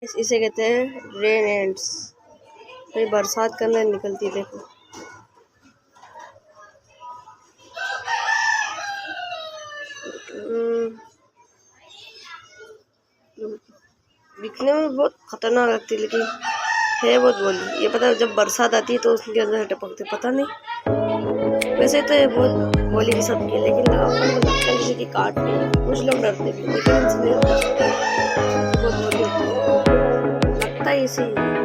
इसे कहते हैं रेन एंड्स। ये बरसात के अंदर निकलती, देखो। दिखने में बहुत खतरनाक लगती है, लेकिन है बहुत भोली। ये पता, जब बरसात आती है तो उसके अंदर टपकते, पता नहीं। वैसे तो ये बहुत भोली किस्म की, लेकिन अपन को लगता है कि काट नहीं। कुछ लोग डरते भी, लेकिन इसमें बहुत भोली लगता है इसे।